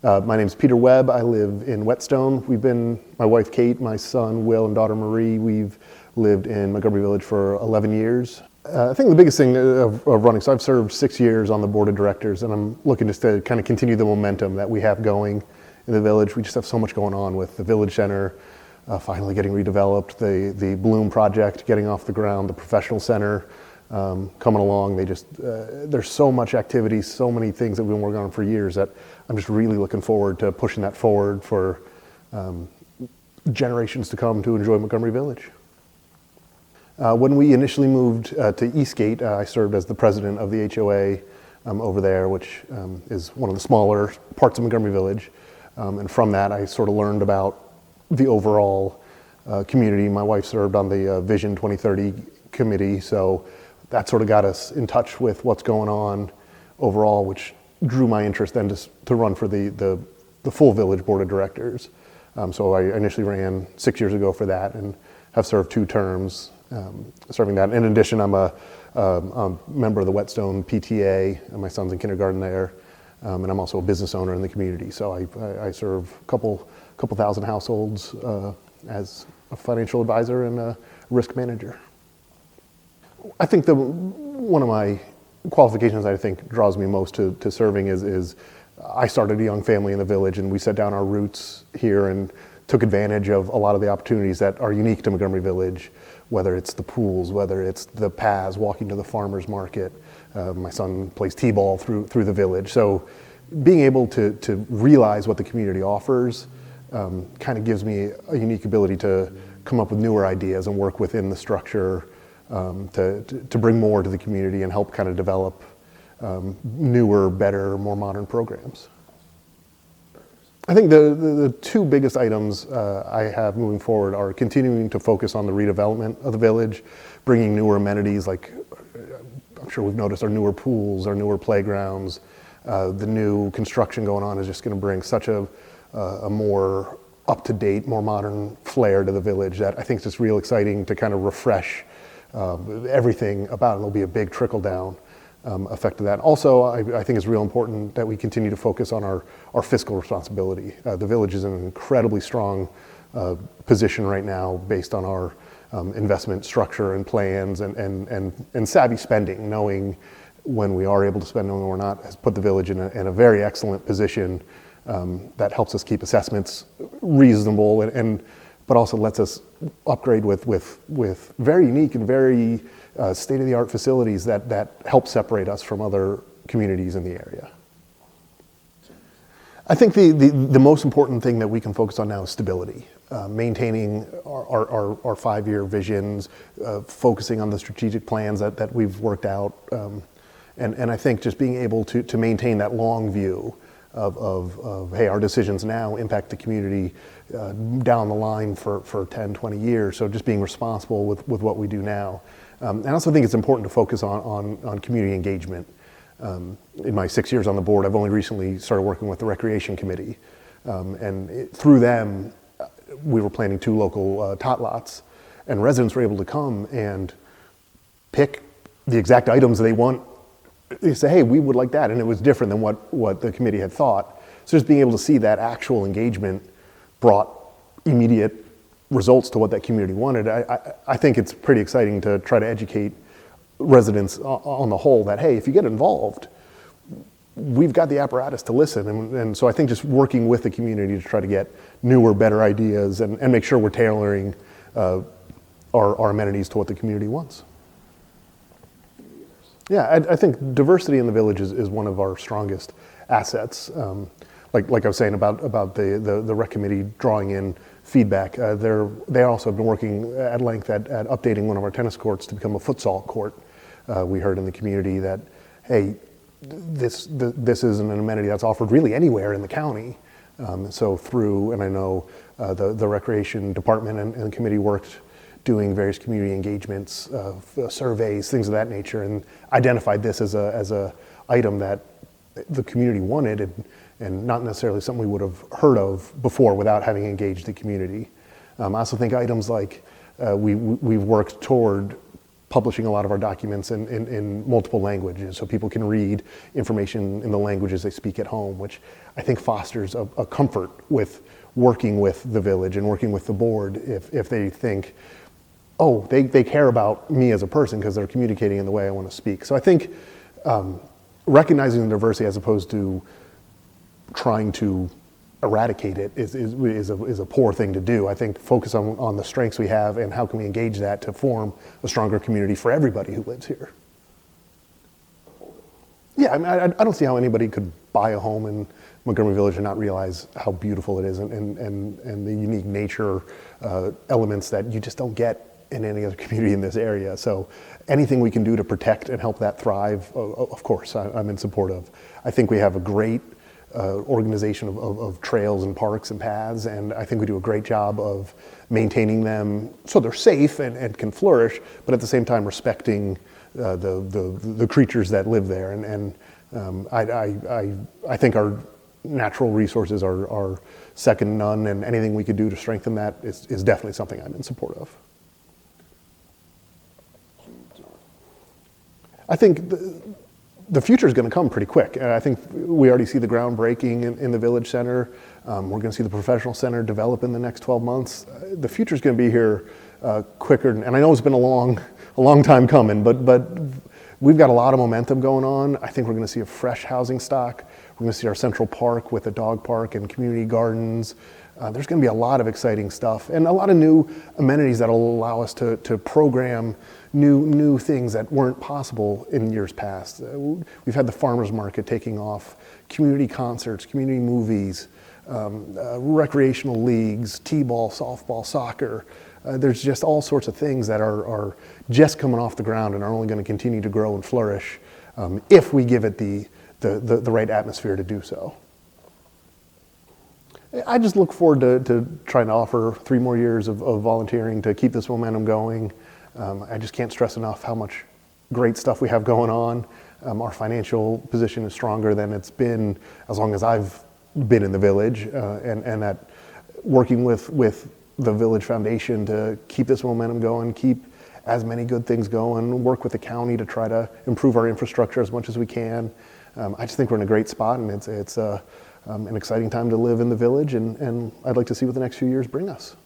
My name's Peter Webb. I live in Whetstone. My wife Kate, my son Will, and daughter Marie, we've lived in Montgomery Village for 11 years. I think the biggest thing of running, so I've served 6 years on the board of directors, and I'm looking just to kind of continue the momentum that we have going in the village. We just have so much going on with the Village Center finally getting redeveloped, the Bloom project getting off the ground, the professional center coming along. There's so much activity, so many things that we've been working on for years that I'm just really looking forward to pushing that forward for generations to come to enjoy Montgomery Village. When we initially moved to Eastgate, I served as the president of the HOA over there, which is one of the smaller parts of Montgomery Village. And from that, I sort of learned about the overall community. My wife served on the Vision 2030 committee, so that sort of got us in touch with what's going on overall, which drew my interest then to run for the full village board of directors. So I initially ran 6 years ago for that and have served 2 terms serving that. In addition, I'm a member of the Whetstone PTA, and my son's in kindergarten there, and I'm also a business owner in the community. So I serve a couple thousand households as a financial advisor and a risk manager. I think one of my qualifications I think draws me most to serving is I started a young family in the village, and we set down our roots here and took advantage of a lot of the opportunities that are unique to Montgomery Village, whether it's the pools, whether it's the paths, walking to the farmer's market. My son plays t-ball through the village. So being able to realize what the community offers kind of gives me a unique ability to come up with newer ideas and work within the structure to bring more to the community and help kind of develop newer, better, more modern programs. I think the 2 biggest items I have moving forward are continuing to focus on the redevelopment of the village, bringing newer amenities like I'm sure we've noticed our newer pools, our newer playgrounds. The new construction going on is just going to bring such a more up-to-date, more modern flair to the village that I think it's just real exciting to kind of refresh everything about it. There'll be a big trickle-down effect of that. Also, I think it's real important that we continue to focus on our fiscal responsibility. The village is in an incredibly strong position right now based on our investment structure and plans and savvy spending, knowing when we are able to spend, knowing when we're not, has put the village in a very excellent position that helps us keep assessments reasonable but also lets us upgrade with very unique and very state-of-the-art facilities that help separate us from other communities in the area. I think the most important thing that we can focus on now is stability, maintaining our 5-year visions, focusing on the strategic plans that we've worked out, and I think just being able to maintain that long view of hey, our decisions now impact the community down the line for 10, 20 years. So just being responsible with what we do now. And I also think it's important to focus on community engagement. In my 6 years on the board, I've only recently started working with the Recreation Committee. Through them, we were planning 2 local tot lots, and residents were able to come and pick the exact items they want. They say, hey, we would like that, and it was different than what the committee had thought. So just being able to see that actual engagement brought immediate results to what that community wanted. I think it's pretty exciting to try to educate residents on the whole that, hey, if you get involved, we've got the apparatus to listen. And so I think just working with the community to try to get newer, better ideas and make sure we're tailoring our amenities to what the community wants. Yeah, I think diversity in the village is one of our strongest assets. Like I was saying about the rec committee drawing in feedback, they also have been working at length at updating one of our tennis courts to become a futsal court. We heard in the community that, hey, this isn't an amenity that's offered really anywhere in the county. So and I know the recreation department and the committee worked doing various community engagements, surveys, things of that nature, and identified this as a item that the community wanted and not necessarily something we would have heard of before without having engaged the community. I also think items like we've worked toward publishing a lot of our documents in multiple languages so people can read information in the languages they speak at home, which I think fosters a comfort with working with the village and working with the board if they think, oh, they care about me as a person because they're communicating in the way I want to speak. So I think recognizing the diversity as opposed to trying to eradicate it is a poor thing to do. I think focus on the strengths we have and how can we engage that to form a stronger community for everybody who lives here. Yeah, I mean, I don't see how anybody could buy a home in Montgomery Village and not realize how beautiful it is and the unique nature elements that you just don't get in any other community in this area. So anything we can do to protect and help that thrive, of course, I'm in support of. I think we have a great organization of trails and parks and paths, and I think we do a great job of maintaining them so they're safe and can flourish, but at the same time respecting the creatures that live there. I think our natural resources are second to none, and anything we could do to strengthen that is definitely something I'm in support of. I think the future is going to come pretty quick. I think we already see the ground breaking in the Village Center. We're going to see the professional center develop in the next 12 months. The future is going to be here quicker. And I know it's been a long time coming, but we've got a lot of momentum going on. I think we're going to see a fresh housing stock. We're going to see our Central Park with a dog park and community gardens. There's going to be a lot of exciting stuff and a lot of new amenities that will allow us to program new things that weren't possible in years past. We've had the farmers market taking off, community concerts, community movies, recreational leagues, t-ball, softball, soccer. There's just all sorts of things that are just coming off the ground and are only going to continue to grow and flourish if we give it the right atmosphere to do so. I just look forward to trying to offer 3 more years of volunteering to keep this momentum going. I just can't stress enough how much great stuff we have going on. Our financial position is stronger than it's been as long as I've been in the village, and that working with the Village Foundation to keep this momentum going, keep as many good things going, work with the county to try to improve our infrastructure as much as we can. I just think we're in a great spot, and it's an exciting time to live in the village, and I'd like to see what the next few years bring us.